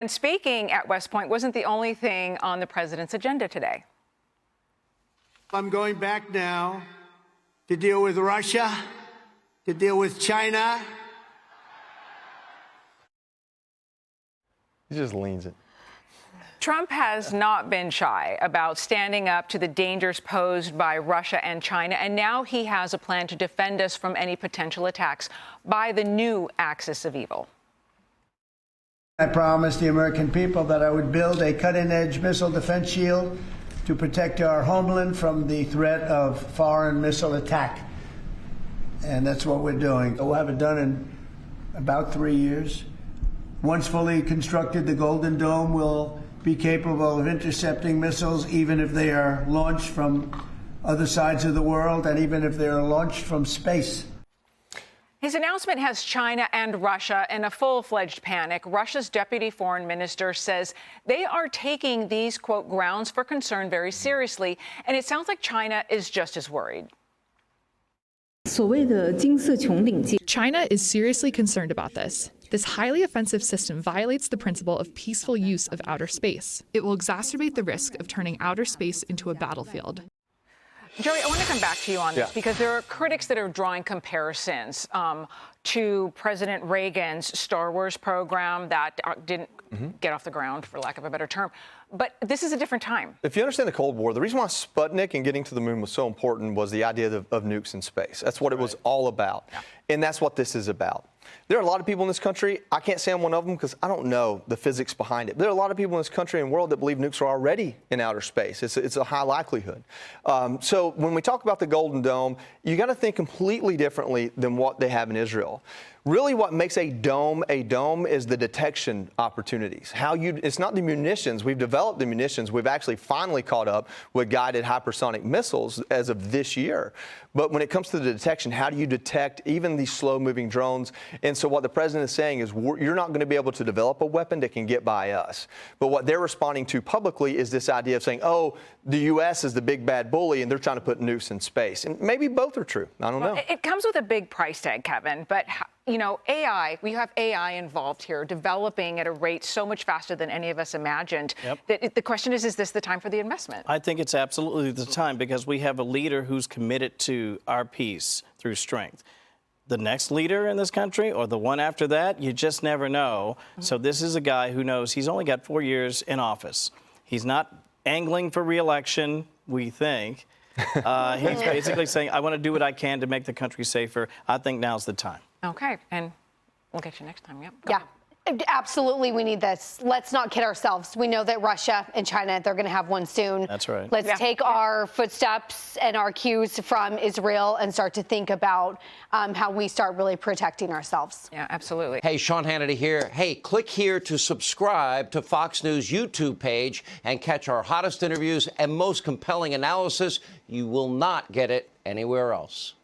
And speaking at West Point wasn't the only thing on the president's agenda today. I'm going back now to deal with Russia, to deal with China. He just leans it. Trump has not been shy about standing up to the dangers posed by Russia and China, and now he has a plan to defend us from any potential attacks by the new axis of evil. I promised the American people that I would build a cutting-edge missile defense shield to protect our homeland from the threat of foreign missile attack. And that's what we're doing. We'll have it done in about 3 years. Once fully constructed, the Golden Dome will be capable of intercepting missiles even if they are launched from other sides of the world and even if they are launched from space. His announcement has China and Russia in a full-fledged panic. Russia's deputy foreign minister says they are taking these, quote, grounds for concern very seriously, and it sounds like China is just as worried. China is seriously concerned about this. This highly offensive system violates the principle of peaceful use of outer space. It will exacerbate the risk of turning outer space into a battlefield. Joey, I want to come back to you on this because there are critics that are drawing comparisons to President Reagan's Star Wars program that didn't get off the ground, for lack of a better term. But this is a different time. If you understand the Cold War, the reason why Sputnik and getting to the moon was so important was the idea of nukes in space. That's what it was all about. Yeah. And that's what this is about. There are a lot of people in this country, I can't say I'm one of them because I don't know the physics behind it. There are a lot of people in this country and world that believe nukes are already in outer space. It's a high likelihood. So when we talk about the Golden Dome, you got to think completely differently than what they have in Israel. Really what makes a dome is the detection opportunities. It's not the munitions. We've developed the munitions. We've actually finally caught up with guided hypersonic missiles as of this year. But when it comes to the detection, how do you detect even these slow-moving drones? And so what the president is saying is you're not going to be able to develop a weapon that can get by us. But what they're responding to publicly is this idea of saying, oh, the U.S. is the big bad bully, and they're trying to put nukes in space. And maybe both are true. I don't know. It comes with a big price tag, Kevin, but you know, we have AI involved here, developing at a rate so much faster than any of us imagined. That the question is this the time for the investment? I think it's absolutely the time because we have a leader who's committed to our peace through strength. The next leader in this country or the one after that, you just never know. So this is a guy who knows he's only got 4 years in office. He's not angling for re-election, we think. He's basically saying, I want to do what I can to make the country safer. I think now's the time. Okay, and we'll get you next time. Yep. Yeah, absolutely. We need this. Let's not kid ourselves. We know that Russia and China, they're going to have one soon. That's right. Let's take our footsteps and our cues from Israel and start to think about how we start really protecting ourselves. Yeah, absolutely. Hey, Sean Hannity here. Hey, click here to subscribe to Fox News YouTube page and catch our hottest interviews and most compelling analysis. You will not get it anywhere else.